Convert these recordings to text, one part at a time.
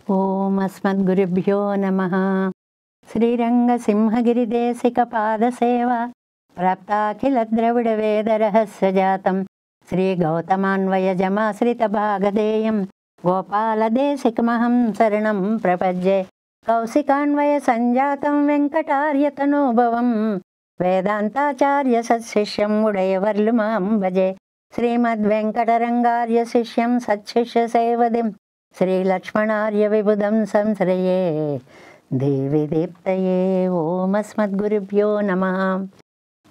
ఓం అస్మద్గురుభ్యో నమః. శ్రీరంగసింహగిరిదేశికపాదసేవ ప్రాప్తాఖిల ద్రవిడ వేదరహస్యజాతం శ్రీగౌతమాన్వయజమాశ్రితభాగధేయం గోపాలదేశికమహం శరణం ప్రపద్యే. కౌశికాన్వయ సంజాతం వెంకటార్యతనోభవం వేదాంతాచార్య సత్శిష్యం ఉడయవర్లుమహం భజే. శ్రీమద్వెంకటరంగార్య శిష్యం సత్శిష్య సేవదిం శ్రీలక్ష్మణార్య విబుధం సంశ్రయే దేవి దీప్తయే. ఓం అస్మద్గురుభ్యో నమః.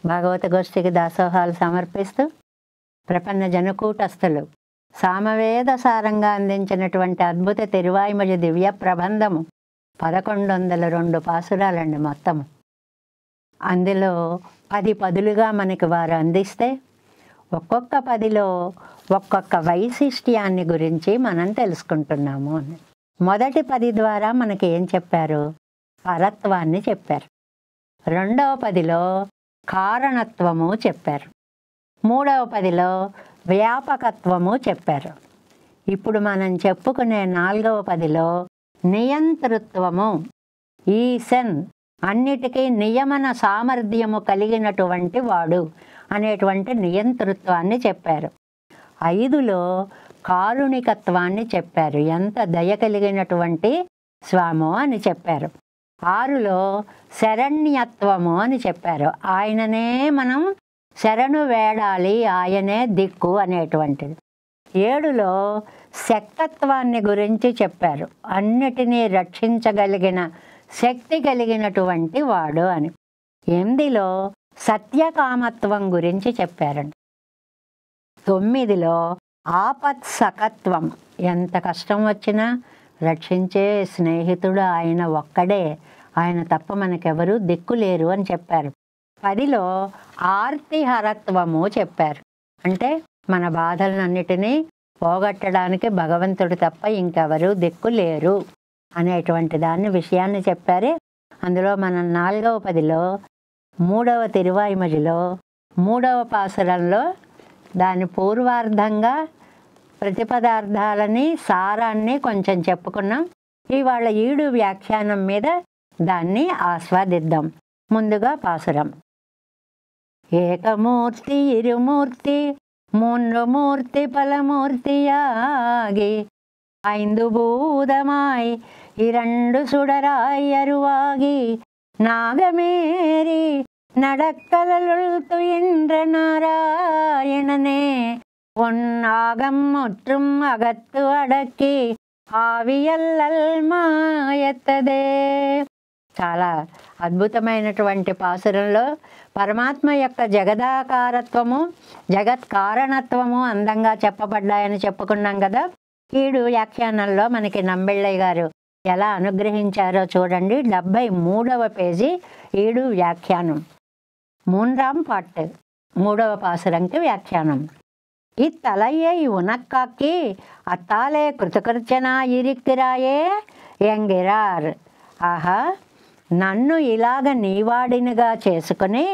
భాగవత గోష్ఠికి దాసోహాలు సమర్పిస్తూ ప్రపన్న జనకూటస్థులు సామవేద సారంగా అందించినటువంటి అద్భుత తిరువాయిమొഴി దివ్య ప్రబంధము 1102 పాసురాలండి మొత్తము. అందులో 10 పదులుగా మనకి వారు అందిస్తే ఒక్కొక్క 10లో ఒక్కొక్క వైశిష్ట్యాన్ని గురించి మనం తెలుసుకుంటున్నాము. మొదటి 10 ద్వారా మనకి ఏం చెప్పారు? పరత్వాన్ని చెప్పారు. రెండవ 10లో కారణత్వము చెప్పారు. మూడవ 10లో వ్యాపకత్వము చెప్పారు. ఇప్పుడు మనం చెప్పుకునే 4వ 10లో నియంతృత్వము, ఈశన్, అన్నిటికీ నియమన సామర్థ్యము కలిగినటువంటి వాడు అనేటువంటి నియంతృత్వాన్ని చెప్పారు. 5లో కారుణికత్వాన్ని చెప్పారు, ఎంత దయ కలిగినటువంటి స్వామో అని చెప్పారు. 6లో శరణ్యత్వము అని చెప్పారు, ఆయననే మనం శరణు వేడాలి, ఆయనే దిక్కు అనేటువంటిది. 7లో శక్తత్వాన్ని గురించి చెప్పారు, అన్నిటినీ రక్షించగలిగిన శక్తి కలిగినటువంటి వాడు అని. 8లో సత్యకామత్వం గురించి చెప్పారండి. 9లో ఆపత్సకత్వం, ఎంత కష్టం వచ్చినా రక్షించే స్నేహితుడు ఆయన ఒక్కడే, ఆయన తప్ప మనకెవరూ దిక్కులేరు అని చెప్పారు. 10లో ఆర్తిహరత్వము చెప్పారు, అంటే మన బాధలన్నిటినీ పోగొట్టడానికి భగవంతుడు తప్ప ఇంకెవరూ దిక్కులేరు అనేటువంటి విషయాన్ని చెప్పారే. అందులో మనం 4వ 10లో 3వ తిరువాయిమొழிలో 3వ పాసురంలో దాని పూర్వార్ధంగా ప్రతిపదార్థాలని సారాన్ని కొంచెం చెప్పుకున్నాం. ఇవాళ 7 వ్యాఖ్యానం మీద దాన్ని ఆస్వాదిద్దాం. ముందుగా పాసురం. ఏకమూర్తి ఇరుమూర్తి మూன்று మూర్తి பலமூர்த்தியாகி ஐந்து பூதமாய் இரண்டு சுடராய் அருவாகி நாகமேரி நடக்கலுள் துயின்ற நாராயணனே ஒன்னாகம் முற்றும் அகத்து அடக்கி ఆవియల్లల్ మాయత్తదే. చాలా అద్భుతమైనటువంటి పాసురంలో పరమాత్మ యొక్క జగదాకారత్వము, జగత్ కారణత్వము అందంగా చెప్పబడ్డాయని చెప్పుకున్నాం కదా. 7 వ్యాఖ్యానంలో మనకి నంబిళ్ళయ్య గారు ఎలా అనుగ్రహించారో చూడండి. 73వ పేజీ 7 వ్యాఖ్యానం, 3ஆம் பாட்டு, 3వ పాసురంకి వ్యాఖ్యానం. இத்தலையை உனக்காக்கி அத்தாலே కృతకృత్యనాయిరిక్కిరాయే ఎంగిరార్. ఆహా, నన్ను ఇలాగ నీవాడినిగా చేసుకుని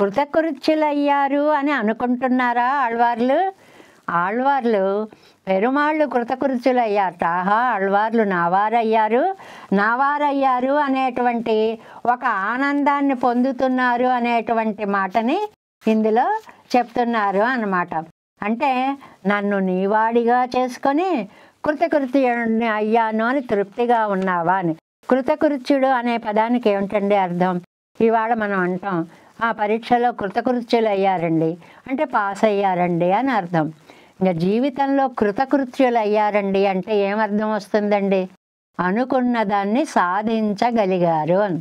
కృతకృత్యులయ్యారు అని అనుకుంటున్నారా ఆళ్వార్లు? ఆళ్వార్లు పెరుమాళ్ళు కృతకృత్యులయ్యారు. ఆహా, ఆళ్వార్లు నావారయ్యారు అనేటువంటి ఒక ఆనందాన్ని పొందుతున్నారు అనేటువంటి మాటని ఇందులో చెప్తున్నారు అన్నమాట. అంటే నన్ను నీవాడిగా చేసుకొని కృతకృత్యుడిని అయ్యాను అని తృప్తిగా ఉన్నావా అని. కృతకృత్యుడు అనే పదానికి ఏమిటండి అర్థం? ఇవాళ మనం అంటాం ఆ పరీక్షలో కృతకృత్యులు అయ్యారండి అంటే పాస్ అయ్యారండి అని అర్థం. ఇంకా జీవితంలో కృతకృత్యులు అయ్యారండి అంటే ఏమర్థం వస్తుందండి? అనుకున్న దాన్ని సాధించగలిగారు అని.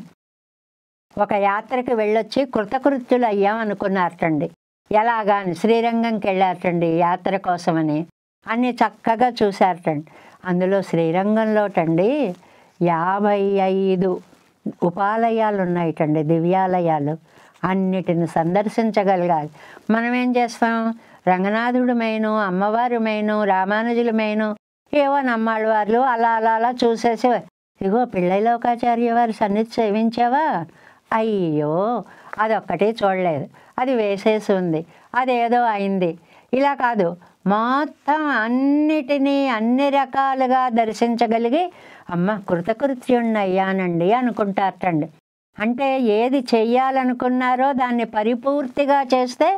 ఒక యాత్రకి వెళ్ళొచ్చి కృతకృత్యులు అయ్యామనుకున్నారటండి. ఎలాగాని శ్రీరంగంకి వెళ్ళారటండి యాత్ర కోసమని. అన్నీ చక్కగా చూశారటండి. అందులో శ్రీరంగంలోటండి 55 ఉపాలయాలు ఉన్నాయిటండి, దివ్యాలయాలు. అన్నిటిని సందర్శించగలగాలి. మనం ఏం చేస్తాం? రంగనాథుడు మెయిను, అమ్మవారు మెయిను, రామానుజులు మెయిను, ఏవో నమ్మాళ్ళ వారు అలా అలా అలా చూసేసి, ఇగో పిళ్ళైలోకాచార్య వారి సన్నిధి సేవించావా? అయ్యో అదొక్కటి చూడలేదు, అది వేసేసి ఉంది, అదేదో అయింది, ఇలా కాదు, మొత్తం అన్నిటినీ అన్ని రకాలుగా దర్శించగలిగి అమ్మ కృతకృత్యుణ్ణయ్యానండి అనుకుంటారటండి. అంటే ఏది చెయ్యాలనుకున్నారో దాన్ని పరిపూర్తిగా చేస్తే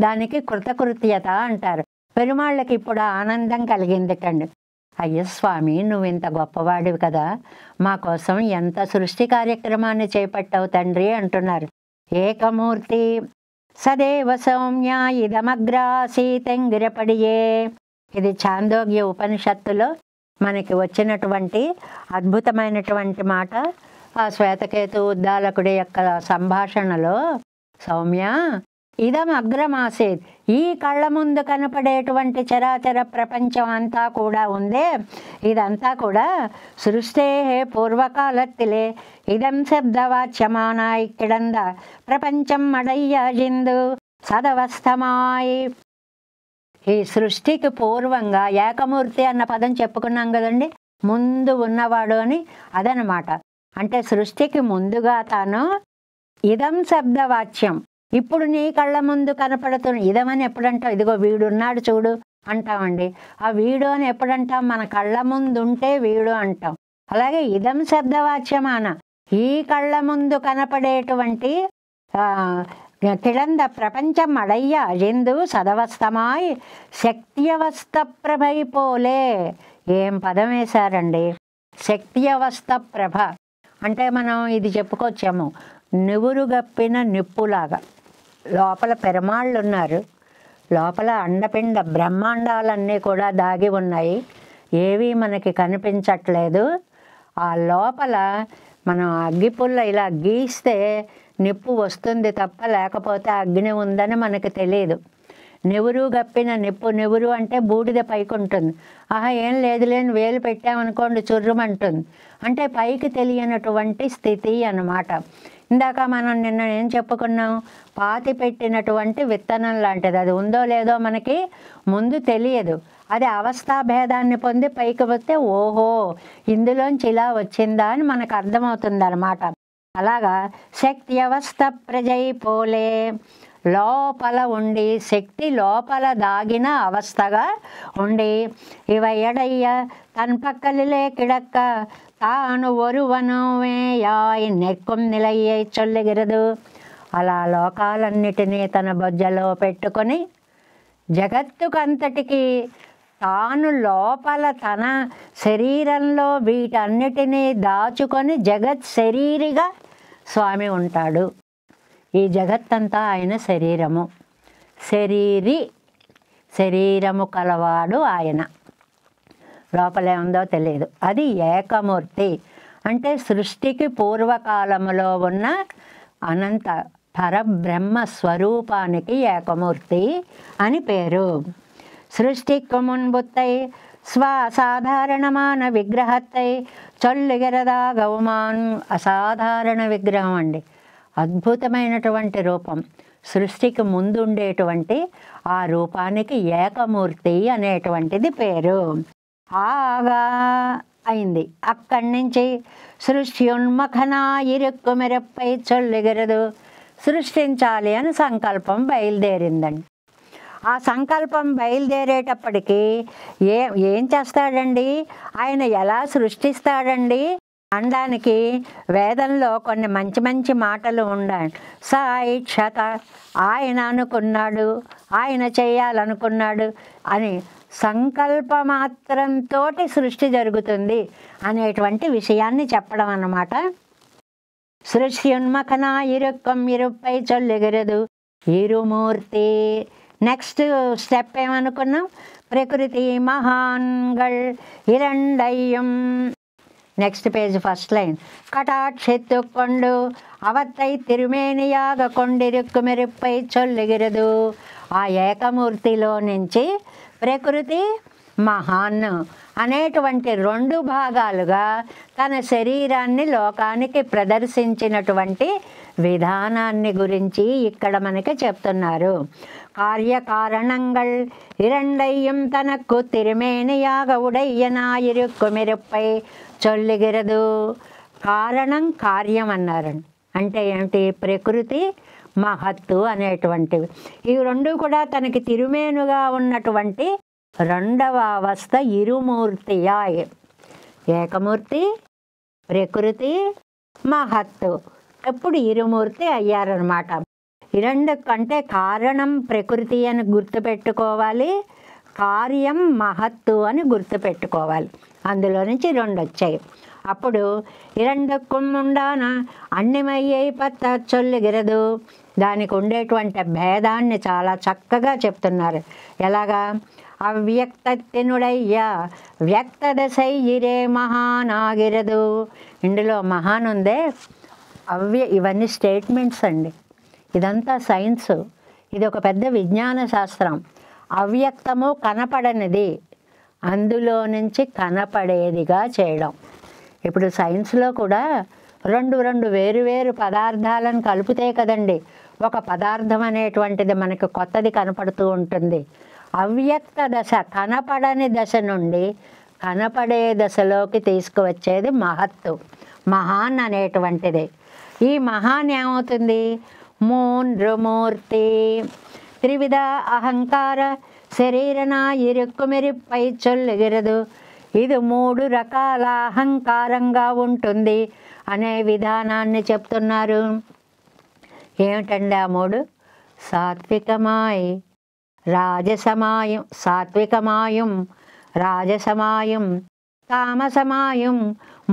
దానికి కృతకృత్యత అంటారు. పెరుమాళ్ళకి ఇప్పుడు ఆనందం కలిగిందిటండి. అయ్యో స్వామి, నువ్వు ఇంత గొప్పవాడివి కదా, మా కోసం ఎంత సృష్టి కార్యక్రమాన్ని చేపట్టావు తండ్రి అంటున్నారు. ఏకమూర్తి సదేవ సౌమ్య ఇదమగ్రాసీతంగిరపడియే. ఇది ఛాందోగ్య ఉపనిషత్తులో మనకి వచ్చినటువంటి అద్భుతమైనటువంటి మాట. ఆ శ్వేతకేతు ఉద్దాలకుడి యొక్క సంభాషణలో, సౌమ్య ఇదం అగ్రమాసేత్, ఈ కళ్ళ ముందు కనపడేటువంటి చరాచర ప్రపంచం అంతా కూడా ఉందే, ఇదంతా కూడా సృష్టే పూర్వకాలత్తిలే ఇదం శబ్దవాచ్యమాన ఇక్కిడంద ప్రపంచం మడయ్య జిందు సదవస్థమాయి. ఈ సృష్టికి పూర్వంగా ఏకమూర్తి అన్న పదం చెప్పుకున్నాం కదండి, ముందు ఉన్నవాడు అని. అదనమాట. అంటే సృష్టికి ముందుగా తాను ఇదం శబ్దవాచ్యం, ఇప్పుడు నీ కళ్ళ ముందు కనపడుతున్న ఇదమని ఎప్పుడంటాం, ఇదిగో వీడున్నాడు చూడు అంటామండి. ఆ వీడు అని ఎప్పుడంటాం, మన కళ్ళ ముందు ఉంటే వీడు అంటాం. అలాగే ఇదం శబ్దవాచ్యమాన, ఈ కళ్ళ ముందు కనపడేటువంటి కిళంద ప్రపంచం అడయ్య అజిందు సదవస్తమాయ్ శక్త్యవస్థ ప్రభై పోలే. ఏం పదం వేశారండి, శక్త్యవస్థ ప్రభ. అంటే మనం ఇది చెప్పుకొచ్చాము, నివురుగప్పిన నిప్పులాగా. లోపల పెరమాళ్ళు ఉన్నారు, లోపల అండపిండ బ్రహ్మాండాలన్నీ కూడా దాగి ఉన్నాయి, ఏవి మనకి కనిపించట్లేదు. ఆ లోపల మనం అగ్గిపుల్ల ఇలా గీస్తే నిప్పు వస్తుంది తప్ప, లేకపోతే అగ్ని ఉందని మనకి తెలియదు. నివురు గప్పిన నిప్పు, నివురు అంటే బూడిద పైకి ఉంటుంది. ఆహా ఏం లేదు లేని వేలు పెట్టామనుకోండి చుర్రుమంటుంది. అంటే పైకి తెలియనటువంటి స్థితి అన్నమాట. ఇందాక మనం నిన్న ఏం చెప్పుకున్నాం, పాతి పెట్టినటువంటి విత్తనం లాంటిది. అది ఉందో లేదో మనకి ముందు తెలియదు. అది అవస్థాభేదాన్ని పొంది పైకి వస్తే ఓహో ఇందులోంచి ఇలా వచ్చిందా అని మనకు అర్థమవుతుంది అన్నమాట. అలాగా శక్తి అవస్థ ప్రజై పోలే, లోపల ఉండి శక్తి లోపల దాగిన అవస్థగా ఉండి, ఇవ ఎడయ్య తన్ పక్కలిలే కిడక్క తాను ఒరువనోయాయ్ నెక్కుం నిలయ్యై చొల్లిగిరదు. అలా లోకాలన్నిటినీ తన బొజ్జలో పెట్టుకొని జగత్తుకంతటికి తాను లోపల తన శరీరంలో వీటన్నిటినీ దాచుకొని జగత్ శరీరిగా స్వామి ఉంటాడు. ఈ జగత్తంతా ఆయన శరీరము, శరీరము కలవాడు ఆయన. లోపల ఏముందో తెలియదు. అది ఏకమూర్తి. అంటే సృష్టికి పూర్వకాలములో ఉన్న అనంత పరబ్రహ్మ స్వరూపానికి ఏకమూర్తి అని పేరు. సృష్టికి మున్బుత్తై స్వసాధారణమాన విగ్రహత్తై చొల్లుగెరదా గౌమాన్. అసాధారణ విగ్రహం అండి, అద్భుతమైనటువంటి రూపం. సృష్టికి ముందు ఉండేటువంటి ఆ రూపానికి ఏకమూర్తి అనేటువంటిది పేరు. ఆగా అయింది. అక్కడి నుంచి సృష్టి ఉన్మఖనా ఇరుక్కు మెరప్పై చొల్లుగెరదు. సృష్టించాలి అని సంకల్పం బయలుదేరిందండి. ఆ సంకల్పం బయలుదేరేటప్పటికీ ఏం చేస్తాడండి ఆయన, ఎలా సృష్టిస్తాడండి అనడానికి వేదంలో కొన్ని మంచి మంచి మాటలు ఉన్నాయి. సాయిక్షత, ఆయన అనుకున్నాడు, ఆయన చేయాలనుకున్నాడు అని సంకల్పమాత్రంతో సృష్టి జరుగుతుంది అనేటువంటి విషయాన్ని చెప్పడం అన్నమాట. సృష్టి ఉన్మఖన ఇరుక్కం ఇరుప్పై చొల్లుగెరదు ఇరుమూర్తి. నెక్స్ట్ స్టెప్ ఏమనుకున్నాం, ప్రకృతి మహాన్గళ్ ఇరండయ్యం. Next page first line. కటాక్షెత్తుకొండు అవత్తై తిరుమేనియాగ కొండిరుక్కు మెరుప్పై చొల్లుగిరదు. ఆ ఏకమూర్తిలో నుంచి ప్రకృతి మహాన్ అనేటువంటి రెండు భాగాలుగా తన శరీరాన్ని లోకానికి ప్రదర్శించినటువంటి విధానాన్ని గురించి ఇక్కడ మనకి చెప్తున్నారు. కార్యకారణంగళ్ ఇరండయ్యం తనకు తిరుమేనియాగ ఉడయ్యనాయిరుక్కు మెరుప్పై చొల్లుగిరదు. కారణం కార్యం అన్నారండి. అంటే ఏమిటి, ప్రకృతి మహత్తు అనేటువంటివి. ఈ రెండు కూడా తనకి తిరుమేనుగా ఉన్నటువంటి రెండవ అవస్థ ఇరుమూర్తియాయ్. ఏకమూర్తి, ప్రకృతి, మహత్తు. ఎప్పుడు ఇరుమూర్తి అయ్యారనమాట. ఈ రెండు కంటే కారణం ప్రకృతి అని గుర్తుపెట్టుకోవాలి, కార్యం మహత్తు అని గుర్తుపెట్టుకోవాలి. అందులో నుంచి రెండు వచ్చాయి. అప్పుడు ఇరండక్కుం ఉండాన అన్నిమయ్యై పత్త చొల్లుగిరదు. దానికి ఉండేటువంటి భేదాన్ని చాలా చక్కగా చెప్తున్నారు. ఎలాగా? అవ్యక్తతినుడయ్యా వ్యక్తదశైరే మహానాగిరదు. ఇందులో మహాన్ ఉందే ఇవన్నీ స్టేట్మెంట్స్ అండి. ఇదంతా సైన్స్. ఇది ఒక పెద్ద విజ్ఞాన శాస్త్రం. అవ్యక్తము కనపడనిది అందులో నుంచి కనపడేదిగా చేయడం. ఇప్పుడు సైన్స్లో కూడా రెండు వేరు పదార్థాలను కలిపితే కదండి ఒక పదార్థం అనేటువంటిది మనకు కొత్తది కనపడుతూ ఉంటుంది. అవ్యక్త దశ, కనపడని దశ నుండి కనపడే దశలోకి తీసుకువచ్చేది మహత్తు, మహాన్ అనేటువంటిది. ఈ మహాన్ ఏమవుతుంది? మూర్తి త్రివిధ అహంకార శరీరన ఇరుక్కుమిరిపై చొల్లుగిరదు. ఇది 3 రకాల అహంకారంగా ఉంటుంది అనే విధానాన్ని చెప్తున్నారు. ఏమిటండి ఆ 3? సాత్వికమాయ్, రాజసమాయం, సాత్వికమాయం, రాజసమాయం, தாமசமாயும்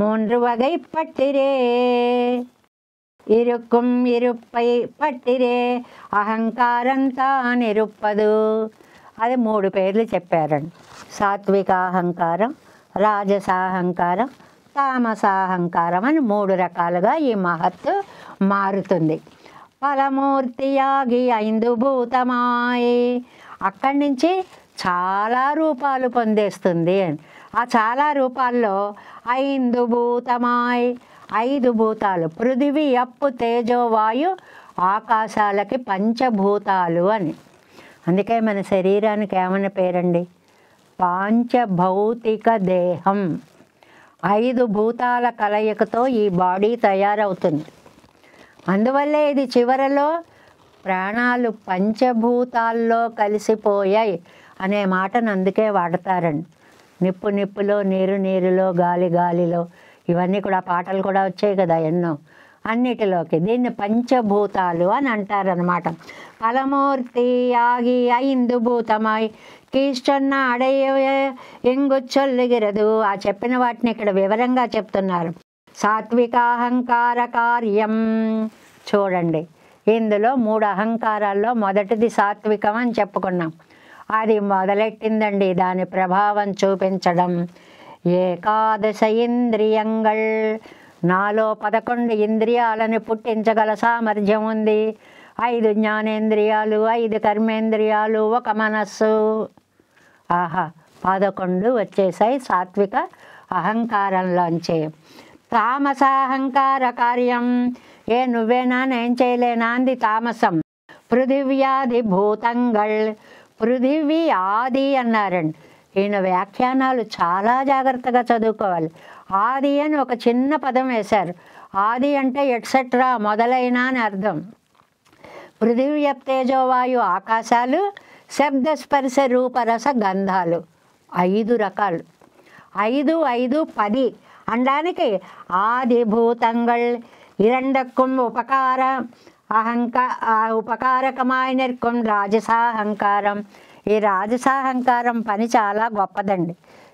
3 வகை பட்டிரே. இருக்கும் இருப்பை పట్టిరే అహంకారంతాన్ ఇరుప్పదు. అది 3 పేర్లు చెప్పారండి. సాత్వికాహంకారం, రాజసాహంకారం, తామసాహంకారం అని 3 రకాలుగా ఈ మహత్తు మారుతుంది. ఫలమూర్తియాగి 5 భూతమాయి, అక్కడి నుంచి చాలా రూపాలు పొందేస్తుంది. ఆ చాలా రూపాల్లో 5 భూతమాయ్, 5 భూతాలు, పృథివీ, అప్పు, తేజో, వాయు, ఆకాశాలకి పంచభూతాలు అని. అందుకే మన శరీరానికి ఏమన్న పేరండి? పాంచభౌతిక దేహం. 5 భూతాల కలయికతో ఈ బాడీ తయారవుతుంది. అందువల్లే ఇది చివరలో ప్రాణాలు పంచభూతాల్లో కలిసిపోయాయి అనే మాటను అందుకే వాడతారండి. నిప్పు నిప్పులో, నీరు నీరులో, గాలి గాలిలో, ఇవన్నీ కూడా పాటలు కూడా వచ్చాయి కదా ఎన్నో. అన్నిటిలోకి దీన్ని పంచభూతాలు అని అంటారనమాట. ఫలమూర్తి ఆగి 5 భూతమాయి కీష్టొన్న అడయ్య ఎంగు చొల్లుగిరదు. ఆ చెప్పిన వాటిని ఇక్కడ వివరంగా చెప్తున్నారు. సాత్వికాహంకార కార్యం చూడండి. ఇందులో 3 అహంకారాల్లో మొదటిది సాత్వికం అని చెప్పుకున్నాం. అది మొదలెట్టిందండి దాని ప్రభావం చూపించడం. ఏకాదశ ఇంద్రియంగల్, నాలో 11 ఇంద్రియాలను పుట్టించగల సామర్థ్యం ఉంది. 5 జ్ఞానేంద్రియాలు, 5 కర్మేంద్రియాలు, 1 మనస్సు. ఆహా, 11 వచ్చేసాయి సాత్విక అహంకారంలోంచి. తామసాహంకార కార్యం, నువ్వేనా నేను చేయలేనా అంది తామసం. పృథివ్యాది భూతంగల్, పృథివీ ఆది అన్నారండి. ఈయన వ్యాఖ్యానాలు చాలా జాగ్రత్తగా చదువుకోవాలి. ఆది అని ఒక చిన్న పదం వేశారు. ఆది అంటే ఎట్సెట్రా మొదలైన అని అర్థం. పృథివీ, తేజోవాయు, ఆకాశాలు, శబ్ద స్పర్శ రూపరస గంధాలు, 5 రకాలు. 5 5 10 అనడానికి ఆది భూతంగల్ ఇరండక్కుం ఉపకార ఉపకారకమాయ నిర్కుం రాజసాహంకారం. ఈ రాజసాహంకారం పని చాలా గొప్పదండి.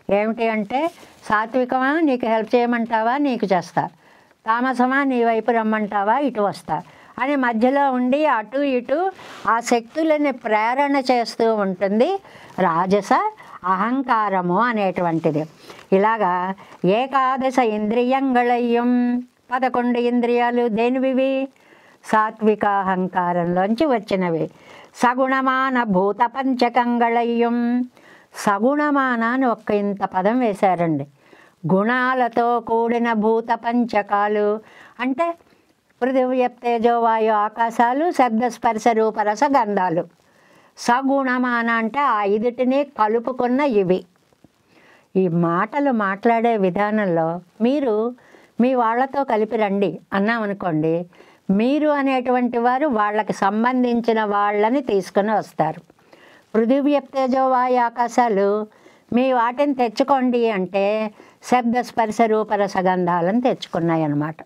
ఏమిటి అంటే, సాత్వికమా నీకు హెల్ప్ చేయమంటావా నీకు చేస్తా, తామసమా నీ వైపు రమ్మంటావా ఇటు వస్తా అని మధ్యలో ఉండి అటు ఇటు ఆ శక్తులని ప్రేరణ చేస్తూ ఉంటుంది రాజస అహంకారము అనేటువంటిది. ఇలాగా ఏకాదశ ఇంద్రియంగళయ్యం, 11 ఇంద్రియాలు దేనివివి? సాత్వికాహంకారంలోంచి వచ్చినవి. సగుణమాన భూత పంచకంగళయ్యం, సగుణమాన అని ఒక్క ఇంత పదం వేశారండి. గుణాలతో కూడిన భూత పంచకాలు అంటే పృథివీ, తేజో, వాయు, ఆకాశాలు, శబ్దస్పర్శ రూపరస గంధాలు. సగుణమాన అంటే ఆ 5టిని కలుపుకున్న ఇవి. ఈ మాటలు మాట్లాడే విధానంలో మీరు మీ వాళ్ళతో కలిపి రండి అన్నామనుకోండి, మీరు అనేటువంటి వారు వాళ్ళకి సంబంధించిన వాళ్ళని తీసుకుని వస్తారు. పృథివీ తేజో వాయు ఆకాశాలు మీ వాటిని తెచ్చుకోండి అంటే శబ్ద స్పర్శ రూప రసగంధాలను తెచ్చుకున్నాయి అన్నమాట.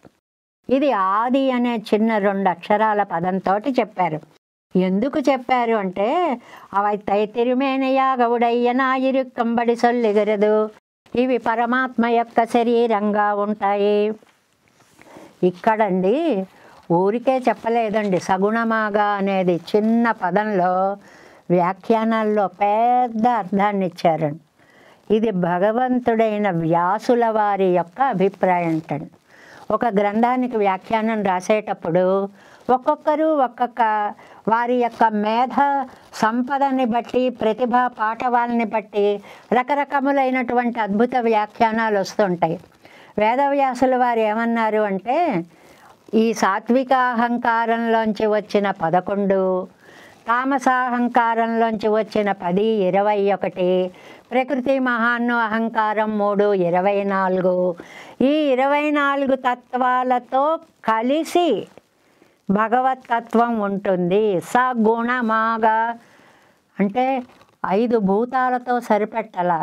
ఇది ఆది అనే చిన్న 2 అక్షరాల పదంతో చెప్పారు. ఎందుకు చెప్పారు అంటే అవి తిరుమేనయాగ ఉడయ్యనాయిరుక్కంబడి సొల్లిగరదు, ఇవి పరమాత్మ యొక్క శరీరంగా ఉంటాయి. ఇక్కడండి ఊరికే చెప్పలేదండి. సగుణమాగా అనేది చిన్న పదంలో వ్యాఖ్యానాల్లో పెద్ద అర్థాన్ని ఇచ్చారండి. ఇది భగవంతుడైన వ్యాసుల వారి యొక్క అభిప్రాయం అంటండి. ఒక గ్రంథానికి వ్యాఖ్యానం రాసేటప్పుడు ఒక్కొక్కరు ఒక్కొక్క వారి యొక్క మేధ సంపదని బట్టి, ప్రతిభా పాఠవాల్ని బట్టి రకరకములైనటువంటి అద్భుత వ్యాఖ్యానాలు వస్తుంటాయి. వేదవ్యాసుల వారు ఏమన్నారు అంటే ఈ సాత్వికాహంకారంలోంచి వచ్చిన 11, తామసాహంకారంలోంచి వచ్చిన 10, 21, ప్రకృతి మహాన్ను అహంకారం 3, 24, ఈ 24 తత్వాలతో కలిసి భగవతత్వం ఉంటుంది. సగుణమాగా అంటే 5 భూతాలతో సరిపెట్టాల,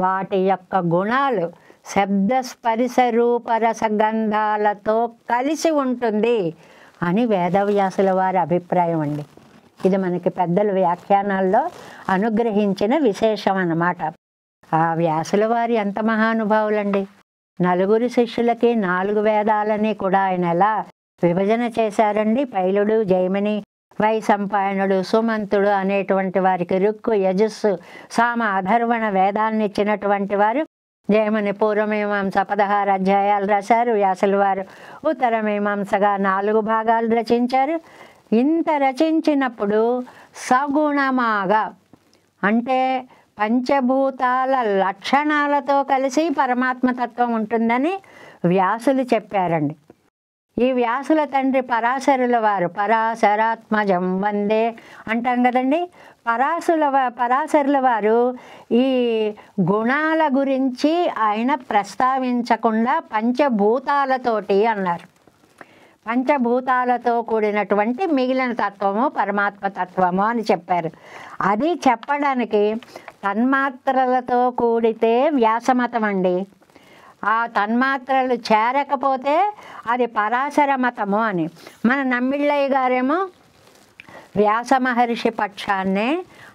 వాటి యొక్క గుణాలు శబ్ద స్పర్శ రూప రసగంధాలతో కలిసి ఉంటుంది అని వేదవ్యాసుల వారి అభిప్రాయం అండి. ఇది మనకి పెద్దల వ్యాఖ్యానాల్లో అనుగ్రహించిన విశేషం అన్నమాట. ఆ వ్యాసుల వారి ఎంత మహానుభావులండి. 4 శిష్యులకి 4 వేదాలని కూడా ఆయన ఎలా విభజన చేశారండి. పైలుడు, జైమిని, వైశంపాయనుడు, సుమంతుడు అనేటువంటి వారికి రుక్కు, యజస్సు, సామ, అధర్వణ వేదాన్ని ఇచ్చినటువంటి వారు. జైమిని పూర్వమీమాంస 16 అధ్యాయాలు రాశారు. వ్యాసుల వారు ఉత్తరమీమాంసగా 4 భాగాలు రచించారు. ఇంత రచించినప్పుడు సగుణమాగా అంటే పంచభూతాల లక్షణాలతో కలిసి పరమాత్మతత్వం ఉంటుందని వ్యాసులు చెప్పారండి. ఈ వ్యాసుల తండ్రి పరాశరుల వారు పరాశరాత్మజం వందే అంటాం కదండి. పరాశరుల వారు ఈ గుణాల గురించి ఆయన ప్రస్తావించకుండా పంచభూతాలతోటి అన్నారు. పంచభూతాలతో కూడినటువంటి మిగిలిన తత్వము పరమాత్మ తత్వము అని చెప్పారు. అది చెప్పడానికి తన్మాత్రలతో కూడితే వ్యాసమతం అండి. ఆ తన్మాత్రలు చేరకపోతే అది పరాశర మతము అని. మన నమ్మిళ్ళయ్య గారేమో వ్యాస మహర్షి పక్షాన్నే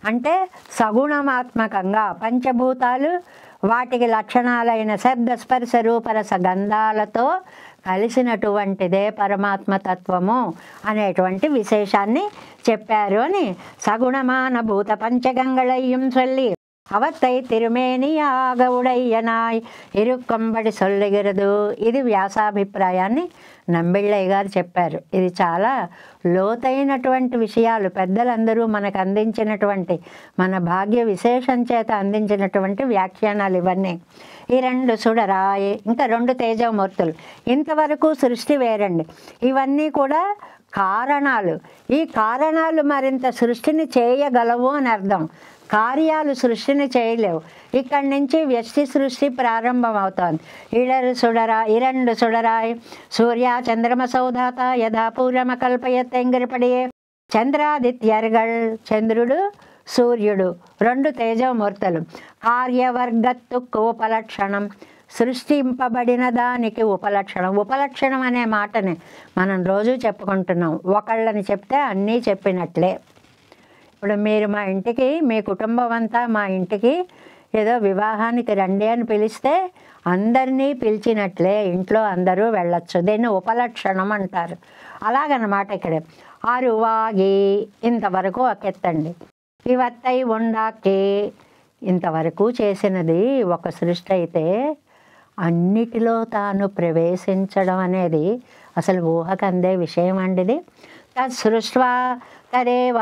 అంటే సగుణమాత్మకంగా పంచభూతాలు వాటికి లక్షణాలైన శబ్ద స్పర్శ రూపరస గంధాలతో కలిసినటువంటిదే పరమాత్మ తత్వము అనేటువంటి విశేషాన్ని చెప్పారు అని సగుణమాన భూత పంచగంగళయ్యం చొల్లి అవత్తై తిరుమేనియాగ ఉడయ్యనాయ్ ఇరుక్కంబడి సొల్లిగరదు. ఇది వ్యాసాభిప్రాయాన్ని నంబిళ్ళయ్య గారు చెప్పారు. ఇది చాలా లోతైనటువంటి విషయాలు పెద్దలందరూ మనకు అందించినటువంటి మన భాగ్య విశేషం చేత అందించినటువంటి వ్యాఖ్యానాలు ఇవన్నీ. ఈ 2 సుడరాయి ఇంకా 2 తేజమూర్తులు. ఇంతవరకు సృష్టి వేరండి. ఇవన్నీ కూడా కారణాలు. ఈ కారణాలు మరింత సృష్టిని చేయగలవు అని అర్థం. కార్యాలు సృష్టిని చేయలేవు. ఇక్కడి నుంచి వ్యష్టి సృష్టి ప్రారంభం అవుతోంది. 2 సుడరాయి సూర్య చంద్రమ సౌధాత యథా పూర్వమ కల్పయత్తెంగిరిపడియే చంద్రాదిత్యర్గళ్ చంద్రుడు సూర్యుడు 2 తేజమూర్తులు. కార్యవర్గత్తుకు ఉపలక్షణం సృష్టింపబడిన దానికి ఉపలక్షణం. ఉపలక్షణం అనే మాటని మనం రోజు చెప్పుకుంటున్నాం. ఒకళ్ళని చెప్తే అన్నీ చెప్పినట్లే. ఇప్పుడు మీరు మా ఇంటికి మీ కుటుంబం అంతా మా ఇంటికి ఏదో వివాహానికి రండి అని పిలిస్తే అందరినీ పిలిచినట్లే ఇంట్లో అందరూ వెళ్ళొచ్చు. దీన్ని ఉపలక్షణం అంటారు. అలాగనమాట ఇక్కడ అరువాగి ఇంతవరకు ఒకెత్తండి. ఇవత్తై ఉండాకి ఇంతవరకు చేసినది ఒక సృష్టి అయితే అన్నిటిలో తాను ప్రవేశించడం అనేది అసలు ఊహకు అందే విషయం అండిది. తత్సృష్ట్వా తదేవ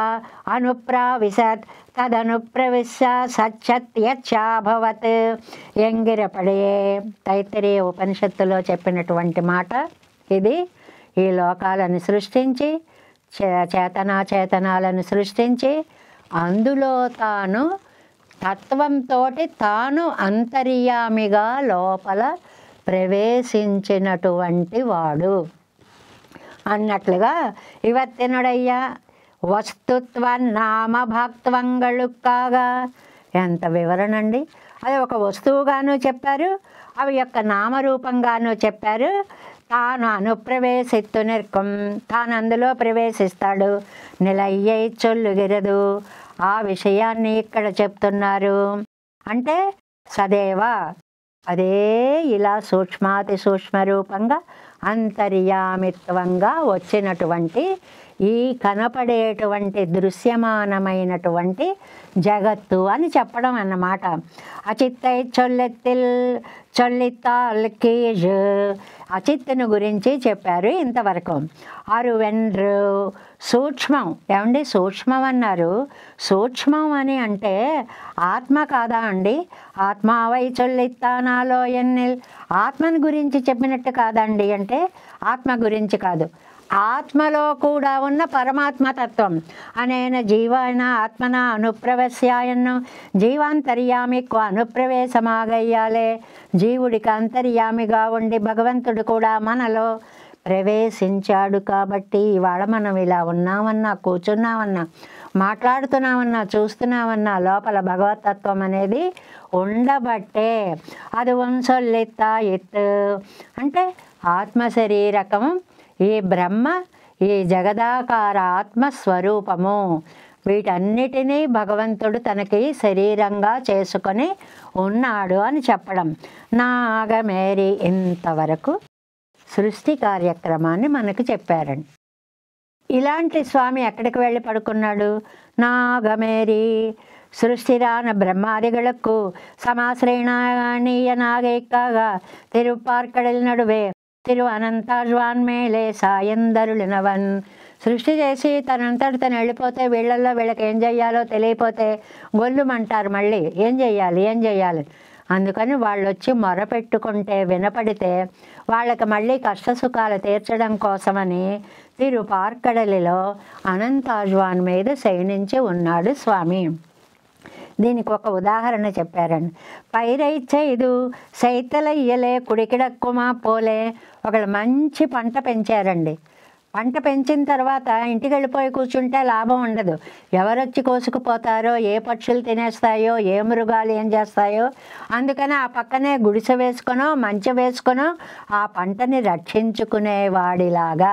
అనుప్రావిశత్ తదనుప్రవిశ్య సత్యత్యభవత్ ఎంగిరపడే తైత్తరీయ ఉపనిషత్తులో చెప్పినటువంటి మాట ఇది. ఈ లోకాలను సృష్టించి చేతనాచేతనాలను సృష్టించి అందులో తాను తత్వంతో తాను అంతర్యామిగా లోపల ప్రవేశించినటువంటి వాడు. అన్నట్లుగా ಇವತ್ತಿನೊಡೆಯ್ಯ వస్తుత్వ నామభాక్త్వంగళుక్కాగా. ఎంత వివరణ అండి! అది ఒక వస్తువుగాను చెప్పారు, అవి యొక్క నామరూపంగాను చెప్పారు. తాను అనుప్రవేశిత్తు నిర్కం, తాను అందులో ప్రవేశిస్తాడు. నిలయ్యై చొల్లుగిరదు, ఆ విషయాన్ని ఇక్కడ చెప్తున్నారు. అంటే సదేవ, అదే ఇలా సూక్ష్మాతి సూక్ష్మ రూపంగా అంతర్యామిత్వంగా వచ్చినటువంటి ఈ కనపడేటువంటి దృశ్యమానమైనటువంటి జగత్తు అని చెప్పడం అన్నమాట. అచిత్తై చొల్లిత్తాల్ కీజ్, అచిత్తుని గురించి చెప్పారు ఇంతవరకు. అరువెండ్రు సూక్ష్మం. ఏమండి సూక్ష్మం అన్నారు? సూక్ష్మం అని అంటే ఆత్మ కాదా అండి? ఆత్మావై చొల్లిత్తానాలో ఎన్నిల్, ఆత్మని గురించి చెప్పినట్టు కాదండి అంటే ఆత్మ గురించి కాదు, ఆత్మలో కూడా ఉన్న పరమాత్మతత్వం. అనేన జీవాయన ఆత్మన అనుప్రవేశ్యాయన్ను, జీవాంతర్యామికు అనుప్రవేశమాగయ్యాలే. జీవుడికి అంతర్యామిగా ఉండి భగవంతుడు కూడా మనలో ప్రవేశించాడు. కాబట్టి ఇవాళ మనం ఇలా ఉన్నామన్నా, కూర్చున్నామన్నా, మాట్లాడుతున్నామన్నా, చూస్తున్నామన్నా లోపల భగవతత్వం అనేది ఉండబట్టే. అది వంశొల్లిత్తా ఎత్తు అంటే ఆత్మశరీరకం, ఈ బ్రహ్మ, ఈ జగదాకార ఆత్మస్వరూపము, వీటన్నిటినీ భగవంతుడు తనకి శరీరంగా చేసుకొని ఉన్నాడు అని చెప్పడం. నాగమేరి ఇంతవరకు సృష్టి కార్యక్రమాన్ని మనకు చెప్పారండి. ఇలాంటి స్వామి ఎక్కడికి వెళ్ళి పడుకున్నాడు? నాగమేరి సృష్టిరాన బ్రహ్మాదిகளுக்கு సమాశ్రయణీయనాగైక్కాగా తిరుపార్కడల్ నడువే తిరు అనంతాజ్వాన్ మేలే సాయందరులినవన్. సృష్టి చేసి తనంతటి తను వెళ్ళిపోతే వీళ్ళల్లో వీళ్ళకి ఏం చెయ్యాలో తెలియపోతే గొల్లుమంటారు. మళ్ళీ ఏం చెయ్యాలి. అందుకని వాళ్ళు వచ్చి మొరపెట్టుకుంటే వినపడితే వాళ్ళకి మళ్ళీ కష్టసుఖాలు తీర్చడం కోసమని తిరుపార్కడలిలో అనంతాజ్వాన్ మీద శయనించి ఉన్నాడు స్వామి. దీనికి ఒక ఉదాహరణ చెప్పారండి. పైరైచ్చైదు సైతలయ్యలే కుడికిడక్కుమా పోలే. ఒకళ్ళు మంచి పంట పెంచారండి. పంట పెంచిన తర్వాత ఇంటికి వెళ్ళిపోయి కూర్చుంటే లాభం ఉండదు. ఎవరొచ్చి కోసుకుపోతారో, ఏ పక్షులు తినేస్తాయో, ఏ మృగాలు ఏం చేస్తాయో. అందుకని ఆ పక్కనే గుడిసె వేసుకొనో మంచె వేసుకొనో ఆ పంటని రక్షించుకునేవాడిలాగా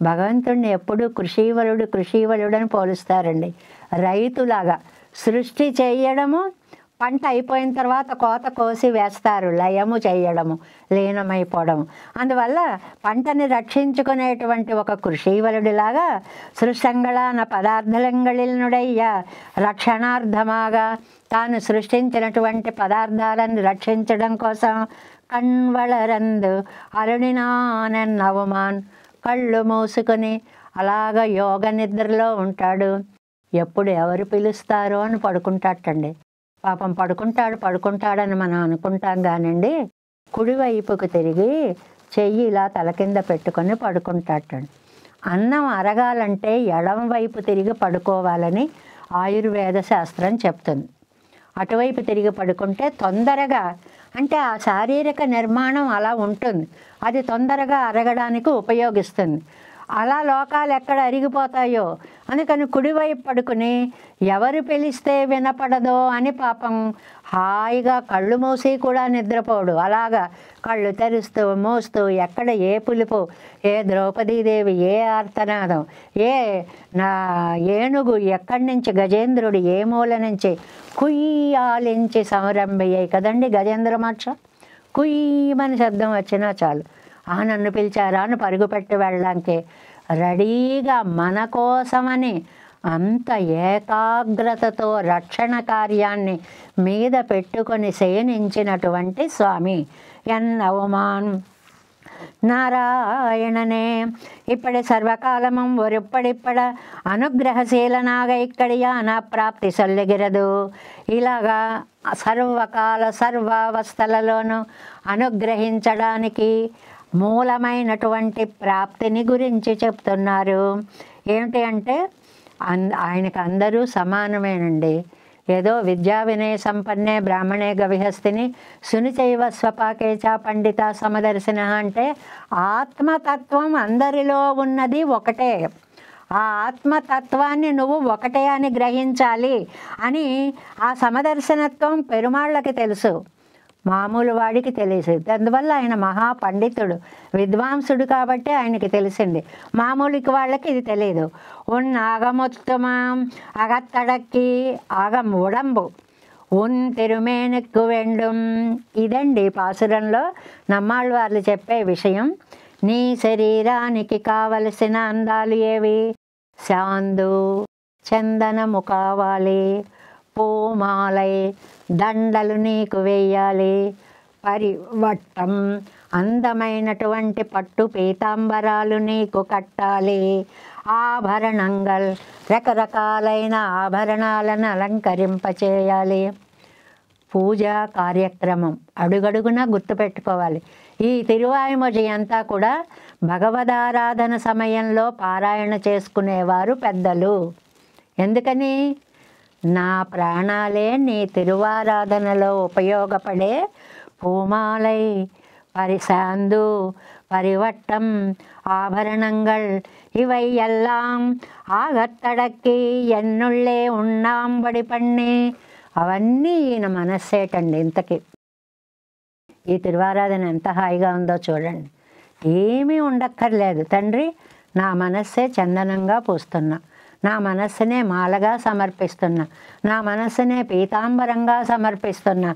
భగవంతుడిని ఎప్పుడూ కృషీవలుడు అని పోలుస్తారండి. రైతులాగా సృష్టి చేయడము, పంట అయిపోయిన తర్వాత కోత కోసి వేస్తారు, లయము చేయడము, లీనమైపోవడము. అందువల్ల పంటని రక్షించుకునేటువంటి ఒక కృషీవలుడిలాగా సృష్టంగళాన పదార్థలంగళినుడయ్య రక్షణార్థమాగా తాను సృష్టించినటువంటి పదార్థాలను రక్షించడం కోసం కణ్వళరందు అరుణినానవమాన్ కళ్ళు మూసుకొని అలాగ యోగ నిద్రలో ఉంటాడు. ఎప్పుడు ఎవరు పిలుస్తారో అని పడుకుంటాటండి. పాపం పడుకుంటాడని మనం అనుకుంటాం కానండి, కుడివైపుకు తిరిగి చెయ్యి ఇలా తల కింద పెట్టుకొని పడుకుంటాటండి. అన్నం అరగాలంటే ఎడమ వైపు తిరిగి పడుకోవాలని ఆయుర్వేద శాస్త్రం చెప్తుంది. అటువైపు తిరిగి పడుకుంటే తొందరగా, అంటే ఆ శారీరక నిర్మాణం అలా ఉంటుంది, అది తొందరగా అరగడానికి ఉపయోగిస్తుంది. అలా లోకాలు ఎక్కడ అరిగిపోతాయో అందుకని కుడివైపు పడుకుని ఎవరు పిలిస్తే వినపడదో అని పాపం హాయిగా కళ్ళు మూసి కూడా నిద్రపోడు. అలాగా కళ్ళు తెరుస్తూ మూస్తూ ఎక్కడ ఏ పులుపు, ఏ ద్రౌపదీదేవి, ఏ ఆర్తనాదం, ఏ ఏనుగు ఎక్కడి నుంచి, గజేంద్రుడు ఏ మూల నుంచి కుయ్యాలించి సంరంభయ్యాయి కదండి గజేంద్ర మోక్ష. కుయ్యమని శబ్దం వచ్చినా చాలు, నన్ను పిలిచారా అని పరుగుపెట్టి వెళ్ళడానికి రెడీగా మన కోసమని అంత ఏకాగ్రతతో రక్షణ కార్యాన్ని మీద పెట్టుకొని శయనించినటువంటి స్వామి ఎన్నవమాన్ నారాయణనే. ఇప్పటి సర్వకాలమం ఒరిప్పడిప్పడ అనుగ్రహశీలనాగ ఇక్కడియాన ప్రాప్తి సొల్లిగిరదు. ఇలాగా సర్వకాల సర్వావస్థలలోనూ అనుగ్రహించడానికి మూలమైనటువంటి ప్రాప్తిని గురించి చెప్తున్నారు. ఏమిటి అంటే ఆయనకు అందరూ సమానమేనండి. ఏదో విద్యా వినయ సంపన్నే బ్రాహ్మణే గవిహస్తిని సునిచైవ స్వపాకే చ పండిత సమదర్శన అంటే ఆత్మతత్వం అందరిలో ఉన్నది ఒకటే. ఆ ఆత్మతత్వాన్ని నువ్వు ఒకటే అని గ్రహించాలి అని ఆ సమదర్శనత్వం పెరుమాళ్ళకి తెలుసు, మామూలు వాడికి తెలియదు. అందువల్ల ఆయన మహాపండితుడు, విద్వాంసుడు కాబట్టి ఆయనకి తెలిసింది. మామూలుకి వాళ్ళకి ఇది తెలియదు. ఆగమొత్తమం అగత్తడక్కి ఆగం ఉడంబు తిరుమేనెక్కు వెండుం. ఇదండి పాసురంలో నమ్మాళ్ళవార్లు చెప్పే విషయం. నీ శరీరానికి కావలసిన అందాలు ఏవి? శాందు, చందనము కావాలి, పూమాలై దండలు నీకు వేయాలి, పరివట్టం అందమైనటువంటి పట్టు పీతాంబరాలు నీకు కట్టాలి, ఆభరణంగల్ రకరకాలైన ఆభరణాలను అలంకరింపచేయాలి. పూజా కార్యక్రమం అడుగడుగున గుర్తుపెట్టుకోవాలి. ఈ తిరువాయిమొഴി అంతా కూడా భగవదారాధన సమయంలో పారాయణ చేసుకునేవారు పెద్దలు. ఎందుకని? నా ప్రాణాలే నీ తిరువారాధనలో ఉపయోగపడే పూమాలై పరిశాందు పరివట్టం ఆభరణంగల్ ఇవై ఎల్లాం ఆగత్తడక్కి ఎన్నుళ్ళే ఉన్నాంబడి పన్ని. అవన్నీ ఈయన మనస్సేటండి. ఇంతకీ ఈ తిరువారాధన ఎంత హాయిగా ఉందో చూడండి. ఏమీ ఉండక్కర్లేదు. తండ్రి, నా మనస్సే చందనంగా పూస్తున్నా, నా మనస్సునే మాలగా సమర్పిస్తున్నా, నా మనస్సునే పీతాంబరంగా సమర్పిస్తున్నా,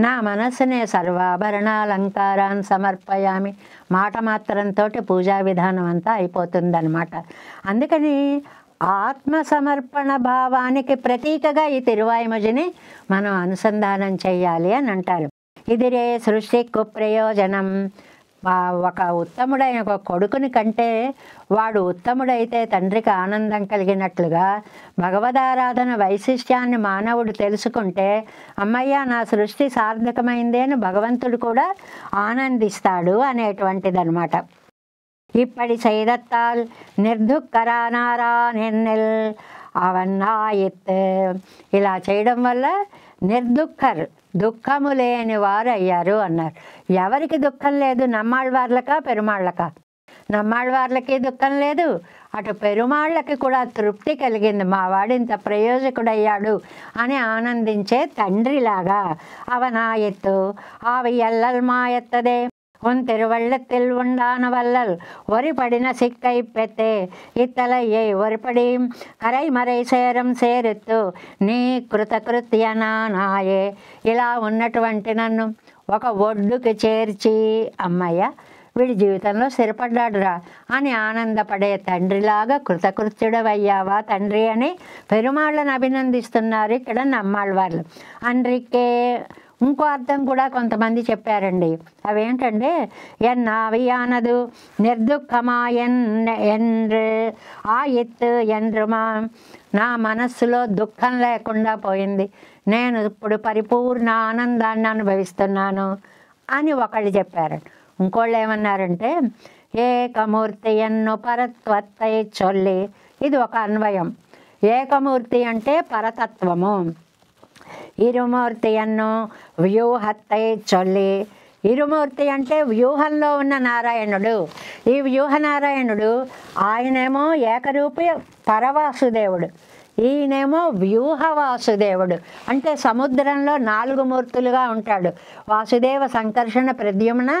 నా మనస్సునే సర్వాభరణాలంకారాన్ని సమర్పయామి. మాట మాత్రంతో పూజా విధానం అంతా అయిపోతుందన్నమాట. అందుకని ఆత్మసమర్పణ భావానికి ప్రతీకగా ఈ తిరువాయిమొഴിని మనం అనుసంధానం చెయ్యాలి అని అంటారు. ఇదిరే సృష్టికు ప్రయోజనం. ఒక ఉత్తముడైన ఒక కొడుకుని కంటే వాడు ఉత్తముడైతే తండ్రికి ఆనందం కలిగినట్లుగా భగవదారాధన వైశిష్ట్యాన్ని మానవుడు తెలుసుకుంటే అమ్మయ్య నా సృష్టి సార్థకమైంది అని భగవంతుడు కూడా ఆనందిస్తాడు అనేటువంటిదన్నమాట. ఇప్పటి செய்தத்தால் నిర్దుఃఖరానారా నెన్నెల్ అవన్నాయిత్. ఇలా చేయడం వల్ల నిర్దుఃఖర్ దుఃఖము లేని వారు అయ్యారు అన్నారు. ఎవరికి దుఃఖం లేదు? నమ్మాళ్ళవార్లకా పెరుమాళ్ళకా? నమ్మాళ్ళవార్లకి దుఃఖం లేదు, అటు పెరుమాళ్ళకి కూడా తృప్తి కలిగింది. మా వాడు ఇంత ప్రయోజకుడయ్యాడు అని ఆనందించే తండ్రిలాగా. అవనాయత్తు ఆవి ఎల్లల్ మాయత్తదే తిరువళ్ళத்தில் உண்டான வள்ளல் ஒரிபடின சிக்கை பெத்தே இத்தலையை ஒரிபடி கரைமறை சேరం సేరెత్తు నీ కృతకృత్యనాయే. ఇలా ఉన్నటువంటి నన్ను ఒక ఒడ్డుకి చేర్చి అమ్మయ్య వీడి జీవితంలో స్థిరపడ్డాడురా అని ఆనందపడే తండ్రిలాగా కృతకృత్యుడవయ్యావా తండ్రి అని పెరుమాళ్ళని అభినందిస్తున్నారు ఇక్కడ నమ్మాళ్ళవార్లు. అందుకే ఇంకో అర్థం కూడా కొంతమంది చెప్పారండి. అవేంటంటే ఎన్నావియానదు నిర్దుఃఖమా ఎండ్రు ఆయిత్ ఎండ్రుమా. నా మనస్సులో దుఃఖం లేకుండా పోయింది, నేను ఇప్పుడు పరిపూర్ణ ఆనందాన్ని అనుభవిస్తున్నాను అని ఒకళ్ళు చెప్పారు. ఇంకోళ్ళు ఏమన్నారంటే ఏకమూర్తి ఎన్ను పరత్వత్తై చొల్లి. ఇది ఒక అన్వయం. ఏకమూర్తి అంటే పరతత్వము, ఇరుమూర్తియన్ను వ్యూహత్తై చొల్లి. ఇరుమూర్తి అంటే వ్యూహంలో ఉన్న నారాయణుడు. ఈ వ్యూహనారాయణుడు ఆయనేమో ఏకరూపి పరవాసుదేవుడు, ఈయనేమో వ్యూహవాసుదేవుడు. అంటే సముద్రంలో 4 మూర్తులుగా ఉంటాడు. వాసుదేవ సంకర్షణ ప్రద్యుమ్న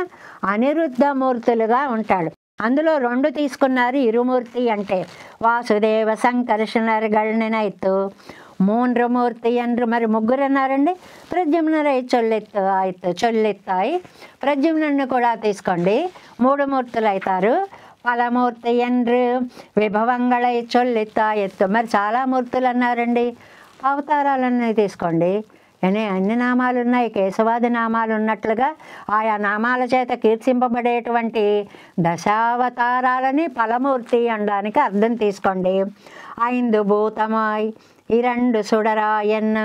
అనిరుద్ధ మూర్తులుగా ఉంటాడు. అందులో 2 తీసుకున్నారు ఇరుమూర్తి అంటే. వాసుదేవ సంకర్షణర్గళ్ళనైతు 3 మూర్తి ఎండ్రు. మరి 3 అన్నారండి. ప్రద్యుమ్నరై చొల్లెత్తు ఆయితు చొల్లెత్తాయి. ప్రద్యుమ్నుడిని కూడా తీసుకోండి, 3 మూర్తులు అవుతారు. పలమూర్తి ఎండ్రు విభవంగళై చొల్లెత్తాయెత్తు. మరి చాలా మూర్తులు అన్నారండి. అవతారాలన్నీ తీసుకోండి, అన్ని నామాలు ఉన్నాయి. కేశవాది నామాలు ఉన్నట్లుగా ఆయా నామాల చేత కీర్తింపబడేటువంటి దశావతారాలని ఫలమూర్తి అనడానికి అర్థం తీసుకోండి. 5 భూతమాయ్ 2 సుడరాయన్న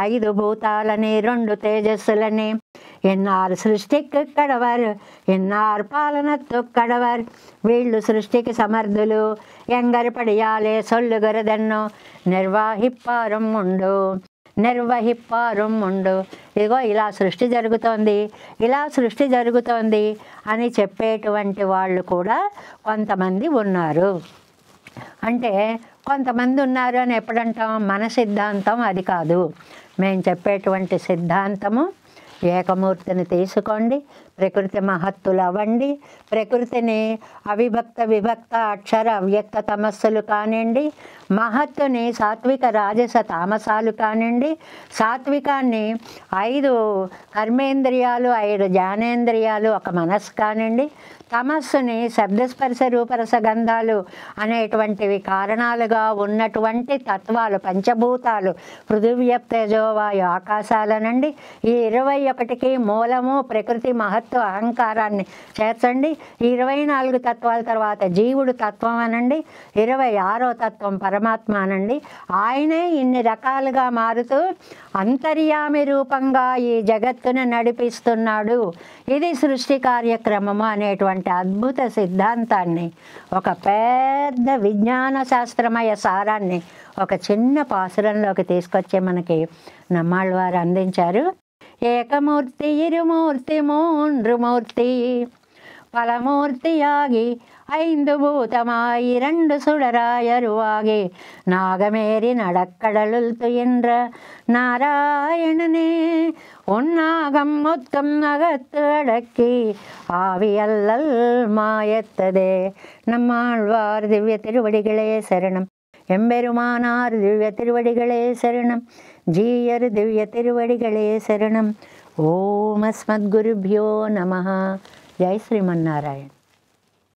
5 భూతాలని 2 తేజస్సులని ఎన్నారు సృష్టికి కడవర్ ఎన్నారు పాలనత్తు కడవర్. వీళ్ళు సృష్టికి సమర్థులు, ఎంగరిపడియాలే సొల్లుగరదన్ను నిర్వాహిప్పారం ఉండు. నిర్వహిప్పారుం ఉండు. ఇదిగో ఇలా సృష్టి జరుగుతోంది, ఇలా సృష్టి జరుగుతోంది అని చెప్పేటువంటి వాళ్ళు కూడా కొంతమంది ఉన్నారు. అంటే కొంతమంది ఉన్నారు అని ఎప్పుడంటాం? మన సిద్ధాంతం అది కాదు. మేము చెప్పేటువంటి సిద్ధాంతము ఏకమూర్తిని తీసుకోండి, ప్రకృతి మహత్తులు అవ్వండి, ప్రకృతిని అవిభక్త విభక్త అక్షర అవ్యక్త తమస్సులు కానివ్వండి, మహత్తుని సాత్విక రాజస తామసాలు కానివ్వండి, సాత్వికాన్ని 5 కర్మేంద్రియాలు 5 జ్ఞానేంద్రియాలు 1 మనస్సు కానివ్వండి, తమస్సుని శబ్దస్పర్శ రూపరస గంధాలు అనేటువంటివి కారణాలుగా ఉన్నటువంటి తత్వాలు పంచభూతాలు పృథివ్యప్ తేజోవాయు ఆకాశాలనండి. ఈ 21కి మూలము ప్రకృతి మహత్తు అహంకారాన్ని చేర్చండి. ఈ 24 తత్వాల తర్వాత జీవుడు తత్వం అనండి, 26వ తత్వం పరమాత్మ అనండి. ఆయనే ఇన్ని రకాలుగా మారుతూ అంతర్యామి రూపంగా ఈ జగత్తును నడిపిస్తున్నాడు. ఇది సృష్టి కార్యక్రమము అనేటువంటి అద్భుత సిద్ధాంతాన్ని, ఒక పెద్ద విజ్ఞాన శాస్త్రమయ సారాన్ని ఒక చిన్న పాసురంలోకి తీసుకొచ్చి మనకి నమ్మాళ్ళవారు అందించారు. ఏకమూర్తి ఇరుమూర్తి మూండ్రుమూర్తి பலமூர்த்தியாகி 5 பூதமாய் 2 சுடராயருவாகி நாகமேறி நடக்கடலுள் துயின்ற நாராயணனே உன்னாகம் மொத்தம் அகத்து அடக்கி ஆவியல்லல் மாயத்ததே. நம்மாழ்வார் திவ்ய திருவடிகளே சரணம். எம்பெருமானார் திவ்ய திருவடிகளே சரணம். ஜீயர் திவ்ய திருவடிகளே சரணம். ஓம் அஸ்மத்குருभ्यो நமः. జై శ్రీమన్నారాయణ.